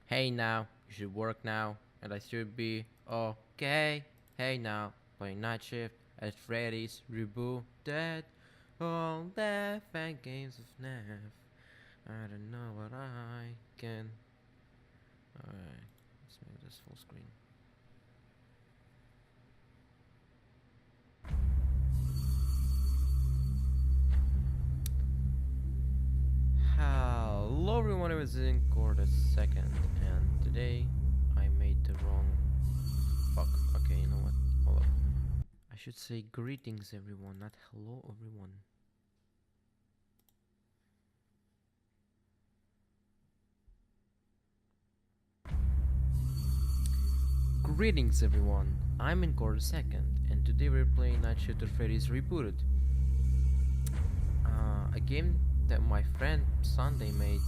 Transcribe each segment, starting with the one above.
Hey now, you should work now, and I should be okay. Hey now, playing night shift at Freddy's Rebooted. All the fan games of FNaF. I don't know what I can. Alright, let's make this full screen. Hello everyone, it was in Cord a second, and today I made the wrong. Fuck, okay, you know what? Hold up. I should say greetings everyone, not hello everyone. Greetings everyone, I'm in Cord second, and today we're playing Night Shift at Freddy's Rebooted. A game that my friend Sunday made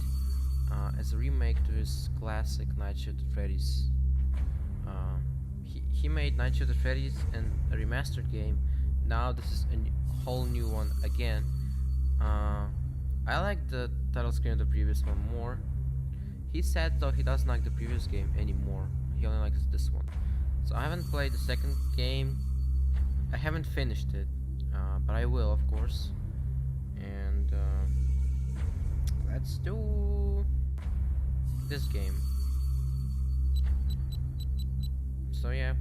as a remake to his classic Night Shift at Freddy's. He made Night Shift at Freddy's and a remastered game. Now this is a whole new one again. I like the title screen of the previous one more. He said though he doesn't like the previous game anymore. He only likes this one. So I haven't played the second game. I haven't finished it, but I will, of course. And let's do this game. So yeah,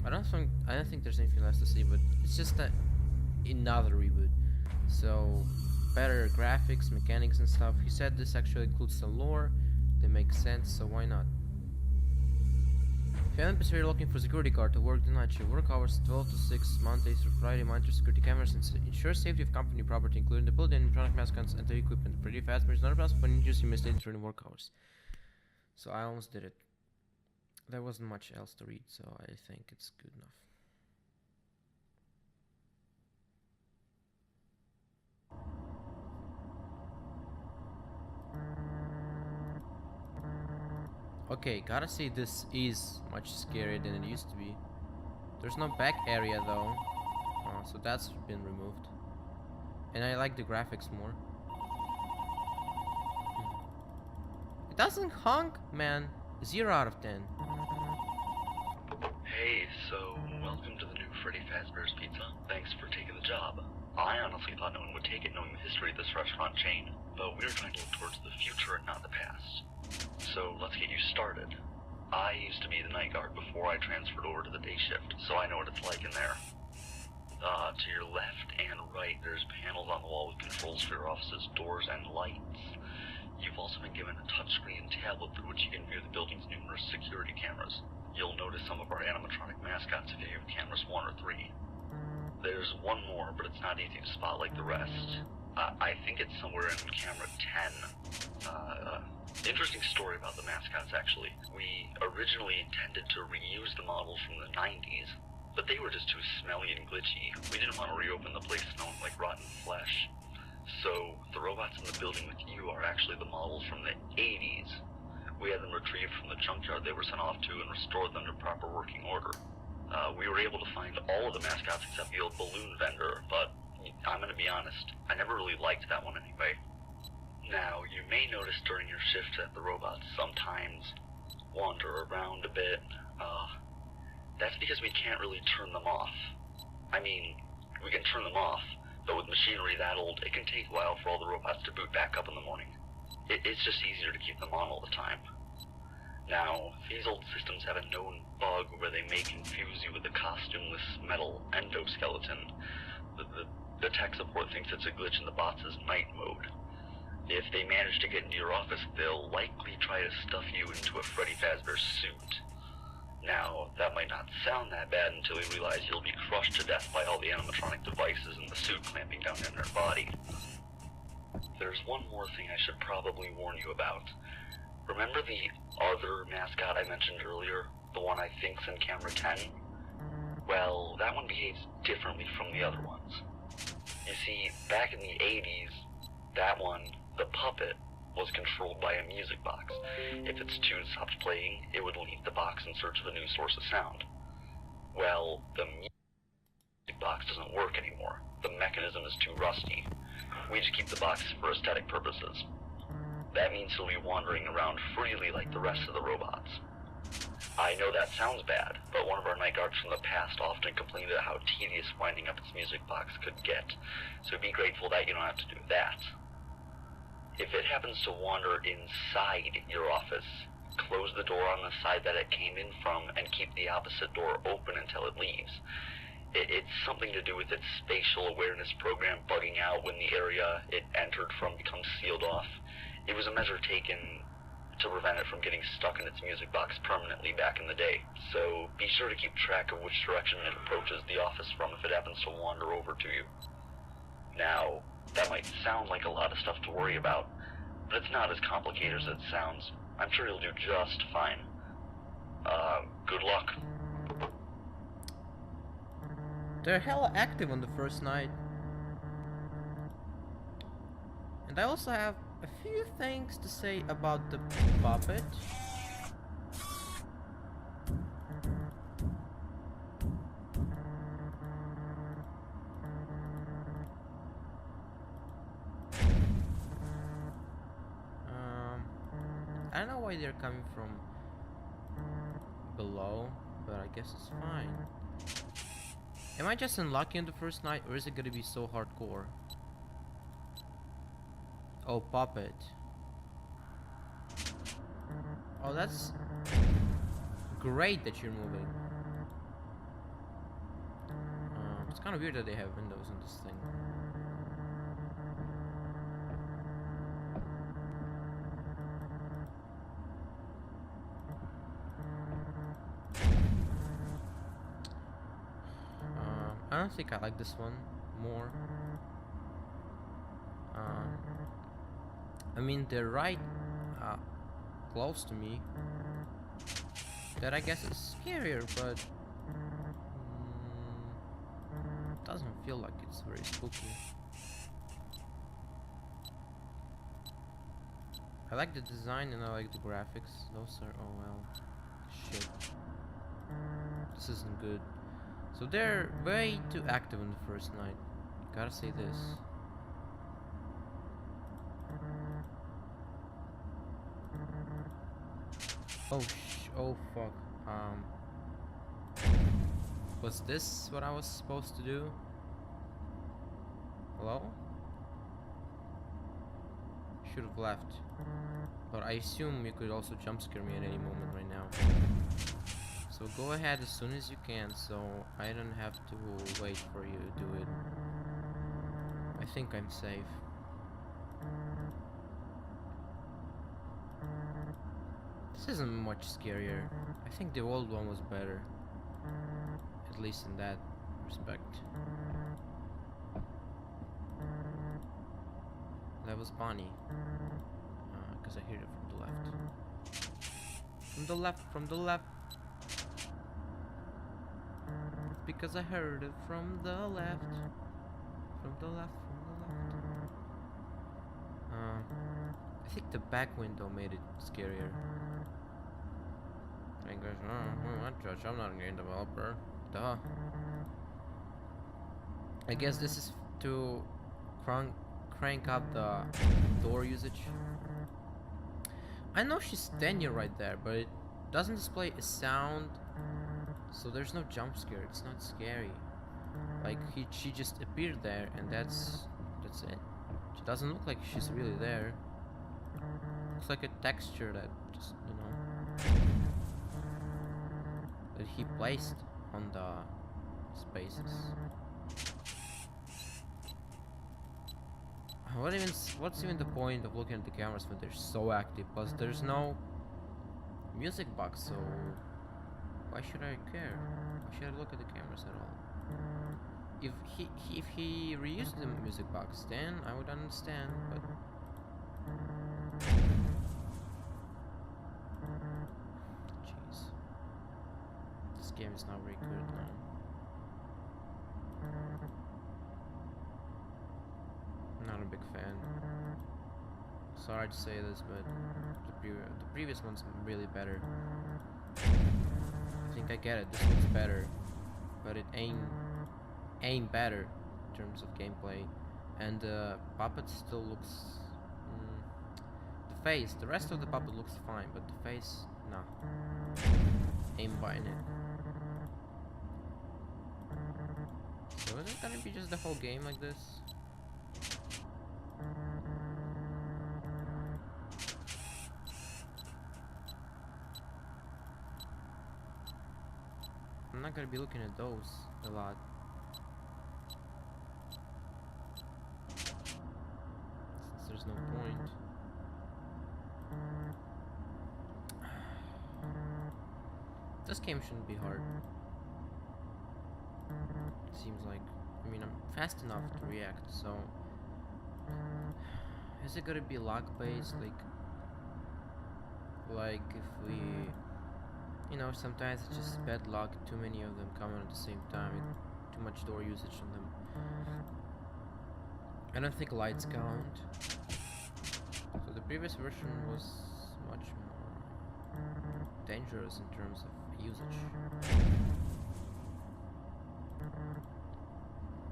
I don't think there's anything else to say, but it's just another reboot. So better graphics, mechanics, and stuff. He said this actually includes some lore that makes sense, so why not? If you haven't been looking for a security guard to work the night shift, work hours 12 to 6, Monday through Friday, monitor security cameras and ensure safety of company property, including the building, electronic mascots, and the equipment. Pretty fast, but it's not possible when you may stay during work hours. So I almost did it. There wasn't much else to read, so I think it's good enough. Okay, gotta say this is much scarier than it used to be. There's no back area though, so that's been removed. And I like the graphics more. It doesn't honk, man. 0 out of 10. Hey, so welcome to the new Freddy Fazbear's Pizza. Thanks for taking the job. I honestly thought no one would take it knowing the history of this restaurant chain, but we were trying to look towards the future and not the past. So let's get you started. I used to be the night guard before I transferred over to the day shift, so I know what it's like in there. To your left and right, there's panels on the wall with controls for your office's doors and lights. You've also been given a touchscreen tablet through which you can view the building's numerous security cameras. You'll notice some of our animatronic mascots if you have cameras 1 or 3. There's one more, but it's not easy to spot like the rest. I think it's somewhere in camera 10. Interesting story about the mascots, actually. We originally intended to reuse the models from the 90s, but they were just too smelly and glitchy. We didn't want to reopen the place smelling like rotten flesh. So, the robots in the building with you are actually the models from the 80s. We had them retrieved from the junkyard they were sent off to and restored them to proper working order. We were able to find all of the mascots except the old balloon vendor, but I'm gonna be honest, I never really liked that one anyway. Now, you may notice during your shift that the robots sometimes wander around a bit. That's because we can't really turn them off. I mean, we can turn them off, but with machinery that old, it can take a while for all the robots to boot back up in the morning. It's just easier to keep them on all the time. Now, these old systems have a known bug where they may confuse you with a costumeless metal endoskeleton. The tech support thinks it's a glitch in the bots' night mode. If they manage to get into your office, they'll likely try to stuff you into a Freddy Fazbear suit. Now, that might not sound that bad until you realize you'll be crushed to death by all the animatronic devices in the suit clamping down in their body. There's one more thing I should probably warn you about. Remember the other mascot I mentioned earlier? The one I think's in camera 10? Well, that one behaves differently from the other ones. You see, back in the 80s, that one, the puppet, was controlled by a music box. If its tune stopped playing, it would leave the box in search of a new source of sound. Well, the music box doesn't work anymore. The mechanism is too rusty. We just keep the box for aesthetic purposes. That means he'll be wandering around freely like the rest of the robots. I know that sounds bad, but one of our night guards from the past often complained about how tedious winding up its music box could get, so be grateful that you don't have to do that. If it happens to wander inside your office, close the door on the side that it came in from and keep the opposite door open until it leaves. It's something to do with its spatial awareness program bugging out when the area it entered from becomes sealed off. It was a measure taken to prevent it from getting stuck in its music box permanently back in the day, so be sure to keep track of which direction it approaches the office from if it happens to wander over to you. Now, that might sound like a lot of stuff to worry about, but it's not as complicated as it sounds. I'm sure you'll do just fine. Good luck. They're hella active on the first night. And I also have a few things to say about the puppet. I don't know why they're coming from below, but I guess it's fine. Am I just unlucky on the first night, or is it gonna be so hardcore? Oh, puppet. Oh, that's great that you're moving. It's kind of weird that they have windows on this thing. I don't think I like this one more. I mean, they're right close to me. That I guess is scarier, but doesn't feel like it's very spooky. I like the design and I like the graphics. Those are, oh well, shit. This isn't good. So they're way too active on the first night. Gotta say this. Oh fuck. Was this what I was supposed to do? Hello? Should have left. But I assume you could also jump scare me at any moment right now. So go ahead as soon as you can, so I don't have to wait for you to do it. I think I'm safe. This isn't much scarier. I think the old one was better. At least in that respect. That was Bonnie. Because I heard it from the left. From the left, from the left. Because I heard it from the left. From the left, from the left. I think the back window made it scarier. I guess, I'm not a game developer. Duh. I guess this is to crank up the door usage. I know she's standing right there, but it doesn't display a sound, so there's no jump scare. It's not scary. Like she just appeared there, and that's it. She doesn't look like she's really there. Looks like a texture that just, you know, that he placed on the spaces. What's even the point of looking at the cameras when they're so active? Plus there's no music box, so why should I care? Why should I look at the cameras at all? If he reused the music box, then I would understand, but jeez. This game is not very good now. Not a big fan. Sorry to say this, but the previous one's really better. I think I get it. This one's better, but it ain't better in terms of gameplay. And puppet still looks. The face. The rest of the puppet looks fine, but the face, nah. Ain't buying it. So is it gonna be just the whole game like this? I'm not gonna be looking at those a lot. Since there's no point. This game shouldn't be hard. It seems like. I mean, I'm fast enough to react, so. Is it gonna be luck based? Like if we. You know, sometimes it's just bad luck, too many of them coming at the same time, too much door usage on them. I don't think lights count. So the previous version was much more dangerous in terms of usage.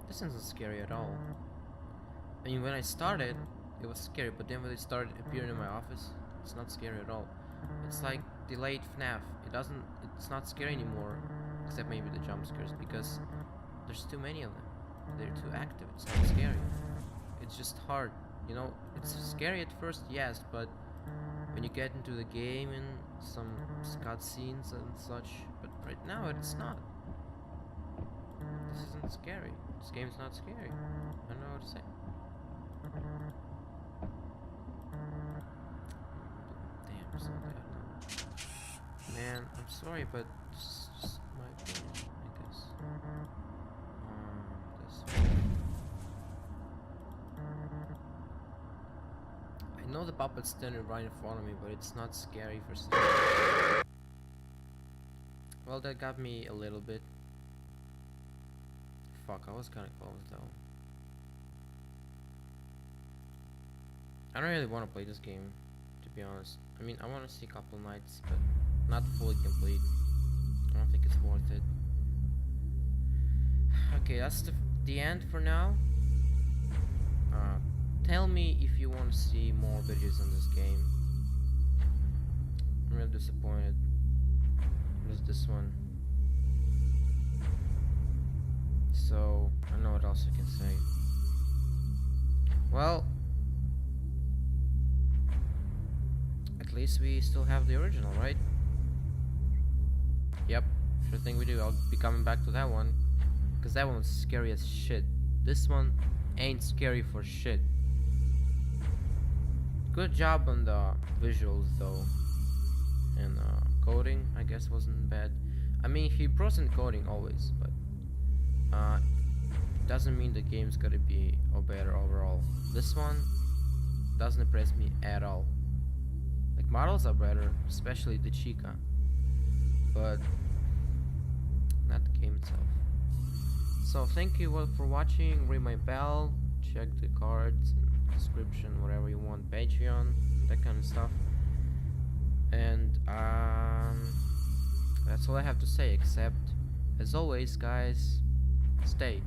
This isn't scary at all. I mean, when I started, it was scary, but then when it started appearing in my office, it's not scary at all. It's like delayed FNaF. It's not scary anymore, except maybe the jump scares, because there's too many of them. They're too active. It's not scary. It's just hard. You know, it's scary at first, yes, but when you get into the game and some cutscenes and such, but right now it's not. This isn't scary. This game's not scary. I don't know what to say. Damn, it's not bad now. Man, I'm sorry, but this is just my opinion, I guess. This one. I know the puppet's standing right in front of me, but it's not scary for some reason. Well, that got me a little bit. Fuck, I was kinda close though. I don't really want to play this game, to be honest. I mean, I want to see a couple nights, but not fully complete. I don't think it's worth it. Okay, that's the end for now. Tell me if you want to see more videos on this game. I'm really disappointed. There's this one. So, I don't know what else I can say. Well, at least we still have the original, right? Yep, sure thing we do. I'll be coming back to that one, because that one was scary as shit. This one ain't scary for shit. Good job on the visuals though, and coding I guess wasn't bad. I mean, he improves in coding always, but doesn't mean the game's gonna be better overall. This one doesn't impress me at all. Like, models are better, especially the Chica, but not the game itself. So thank you all for watching. Ring my bell, check the cards and description, whatever you want, Patreon, that kind of stuff. And that's all I have to say, except as always guys, stay